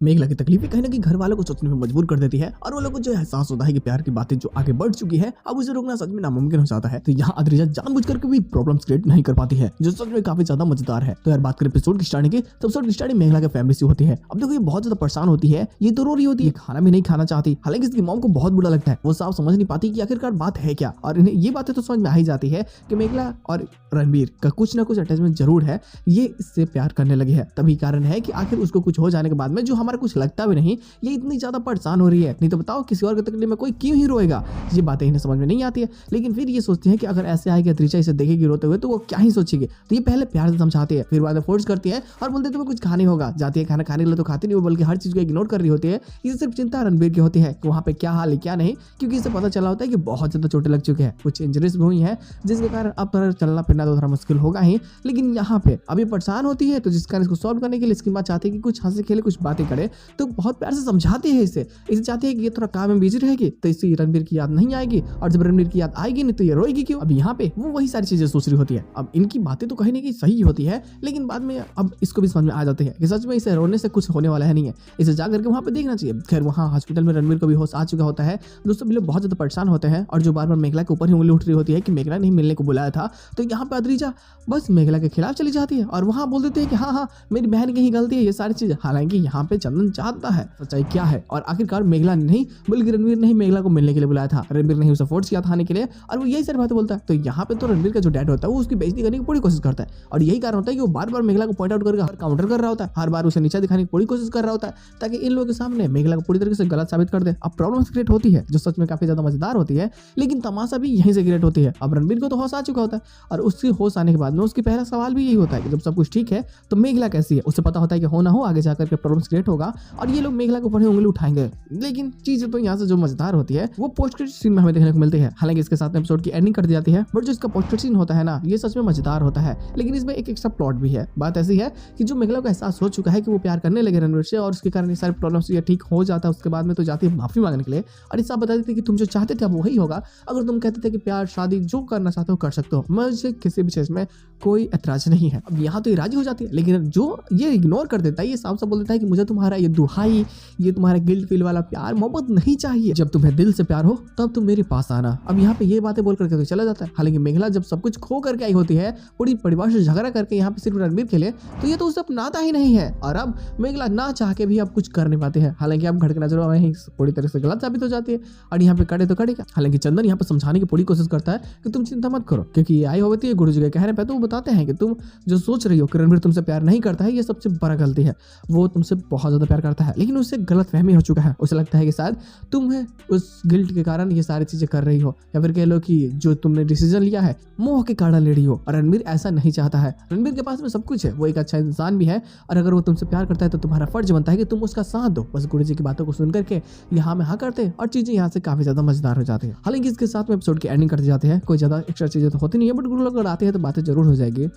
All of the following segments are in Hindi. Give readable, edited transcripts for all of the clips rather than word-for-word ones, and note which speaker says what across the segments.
Speaker 1: मेघला की तकलीफें कहीं ना कहीं घर वालों को सोचने में मजबूर कर देती है और वो लोगों को जो एहसास होता है कि प्यार की बातें जो आगे बढ़ चुकी है अब उसे रोकना सच में नामुमकिन हो जाता है। तो यहाँ अद्रिजा जानबूझकर भी प्रॉब्लम्स क्रिएट नहीं कर पाती है, जो सच में काफी ज्यादा मजेदार है। तो यार बात करें एपिसोड की स्टार्टिंग की, तो एपिसोड की स्टार्टिंग मेघला के फैमिली से होती है। अब देखो ये बहुत ज्यादा परेशान होती है, ये तो रो रही होती है, खाना भी नहीं खाना चाहती। हालांकि इसकी मॉम को बहुत बुरा लगता है, वो साफ समझ नहीं पाती कि आखिरकार बात है क्या। और इन्हें ये बातें तो समझ में आ ही जाती है कि मेघला और रणबीर का कुछ ना कुछ अटैचमेंट जरूर है, ये इससे प्यार करने लगे है। तभी कारण है कि आखिर उसको कुछ हो जाने के बाद में जो हमारा कुछ लगता भी नहीं, ये इतनी ज्यादा परेशान हो रही है। नहीं तो बताओ किसी और की तकलीफ में कोई क्यों ही रोएगा। ये बातें इन्हें समझ में नहीं आती है, लेकिन फिर ये सोचती है कि अगर ऐसे आएगी अद्रिजा इसे देखेगी रोते हुए तो वो क्या ही सोचेगी। तो ये पहले प्यार से समझाती है, फिर बाद में फोर्स करती है और बोलते तुम्हें कुछ खाने होगा। जाती है खाना खाने के लिए तो खाती नहीं हो, बल्कि हर चीज को इग्नोर कर रही होती है। इसे सिर्फ चिंता रणबीर की होती है कि वहाँ पे क्या हाल है क्या नहीं, क्योंकि इसे पता चला होता है कि बहुत ज्यादा चोटें लग चुके हैं, कुछ इंजरीज भी हुई है, जिसके कारण अब थोड़ा चलना फिरना तो थोड़ा मुश्किल होगा ही। लेकिन यहाँ पे अभी परेशान होती है, तो जिस कारण इसको सॉल्व करने के लिए इसकी माँ चाहती है कि कुछ हंसे खेले कुछ बातें करे। तो बहुत प्यार से समझाती है इसे चाहती है कि ये थोड़ा काम में बिजी रहेगी तो इसे रणबीर की याद नहीं आएगी, और जब रणबीर की याद आएगी नहीं तो ये रोएगी क्यों। अब यहाँ पे वो वही सारी चीजें सोच रही होती है। अब इनकी बातें तो कहीं ना कहीं सही होती है, लेकिन बाद में अब इसको भी समझ में आ जाते हैं कि सच में इसे रोने से कुछ होने वाला है नहीं है, इसे जा करके वहाँ पे देखना चाहिए। खैर वहाँ हॉस्पिटल में रणबीर को भी होश आ चुका होता है। दोस्तों भी लोग बहुत ज्यादा परेशान होते हैं और जो बार बार मेघला के ऊपर ही उंगली उठ रही होती है कि मेघला नहीं मिलने को बुलाया था। तो यहाँ पे अद्रिजा बस मेघला के खिलाफ चली जाती है और वहाँ बोल देते हैं कि हाँ मेरी बहन की ही गलती है ये सारी चीजें। हालांकि यहाँ पे चंदन चाहता है सच्चाई क्या है, और आखिरकार मेघला नहीं बल्कि रणबीर ने ही मेघला को मिलने के लिए बुलाया था। रणबीर ने उसे फोर्स किया था आने के लिए, और वो यही सारी बातें बोलता है। तो यहाँ पे तो रणबीर का जो डैड होता है वो उसकी बेइज्जती करने की पूरी कोशिश करता है, और यही कारण होता है कि वो बार बार मेघला को पॉइंट आउट करके हर काउंटर कर रहा होता है, हर बार उसे नीचा दिखाने की पूरी कोशिश कर रहा होता है ताकि इन लोगों के सामने मेघला को पूरी तरीके से गलत साबित कर दे। अब प्रॉब्लम क्रिएट होती है जो सच में काफी ज्यादा मजेदार होती है, लेकिन तमाशा भी यहीं से क्रिएट होती है। अब रणबीर को तो होश आ चुका होता है, और उसके होश आने के बाद में उसकी पहला सवाल भी यही होता है कि जब सब कुछ ठीक है तो मेघला कैसी है। उसे पता होता है कि हो ना हो आगे जाकर के प्रॉब्लम क्रिएट होगा और ये लोग मेघला के ऊपर उंगली उठाएंगे। लेकिन चीजें तो यहाँ से जो मजेदार होती है वो पोस्ट क्रेडिट सीन में हमें देखने को मिलती है। हालांकि इसके साथ एपिसोड की एंडिंग कर दी जाती है, बट जो इसका पोस्ट क्रेडिट सीन होता है ना ये सच में मजेदार होता है। लेकिन इसमें एक एक्स्ट्रा प्लॉट भी है। बात ऐसी है कि जो मेघला को एहसास हो चुका है कि वो प्यार करने लगे रणवीर से, और उसके कारण ये सारे प्रॉब्लम्स ये ठीक हो जाता है। उसके बाद में तो जाती है माफी मांगने के लिए, और ये सब बता देते कि तुम जो चाहते थे अब वही होगा। अगर तुम कहते थे कि प्यार शादी जो करना चाहते हो कर सकते हो, मुझे किसी भी चीज में कोई ऐतराज नहीं है। अब यहाँ तो ये राजी हो जाती है, लेकिन जो ये इग्नोर कर देता है, ये साफ साफ बोल देता है कि मुझे तुम्हारा ये दुहाई, ये तुम्हारा गिल्ट फील वाला प्यार मोहब्बत नहीं चाहिए। जब तुम्हें दिल से प्यार हो तब तुम मेरे पास आना। अब यहाँ पे ये बातें बोल करके तो चला जाता है। हालांकि मेघला जब सब कुछ खो करके आई होती है, पूरी परिवार से झगड़ा करके यहाँ पे सिर्फ रणबीर के लिए, तो ये तो उससे अपनाता ही नहीं है। और अब मेघला ना चाह के भी अब कुछ कर नहीं पाते हैं। हालांकि अब घटना नजरों में पूरी तरह से गलत साबित हो जाती है, और यहाँ पे कड़े तो कड़े का। हालांकि चंदन यहाँ पे समझाने की पूरी कोशिश करता है कि तुम चिंता मत करो, क्योंकि ये आई होती है गुरु जी के कहने पे, तो वो बताते हैं कि तुम जो सोच रही हो कि रणबीर तुमसे प्यार नहीं करता है ये सबसे बड़ा गलती है। वो तुमसे बहुत ज्यादा प्यार करता है, लेकिन उससे गलतफहमी हो चुका है। उसे लगता है कि शायद तुम है उस गिल्ट के कारण ये सारी चीजें कर रही हो, या फिर कह लो कि जो तुमने डिसीजन लिया है मोह के कारण ले रही हो। और रणबीर ऐसा नहीं चाहता है। रणबीर के पास में सब कुछ है, वो एक अच्छा इंसान भी है, और अगर वो तुमसे प्यार करता है तो तुम्हारा फर्ज बनता है कि तुम उसका साथ दो। बस गुरु जी की बातों को सुन करके यहाँ में हाँ करते हैं और चीजें यहाँ से काफी ज्यादा मजेदार हो जाती है। हालांकि इसके साथ में एपिसोड की एंडिंग कर दी जाती है। कोई ज्यादा एक्स्ट्रा चीजें तो होती नहीं है, बट गुरु लोग अगर आते हैं तो बातें जरूर हो जाएगी।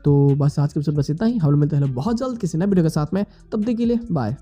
Speaker 1: तो बस आज के एपिसोड बस इतना ही। हम लोग मिलते हैं बहुत जल्द किसी नए वीडियो के साथ में, तब तक के लिए बाय।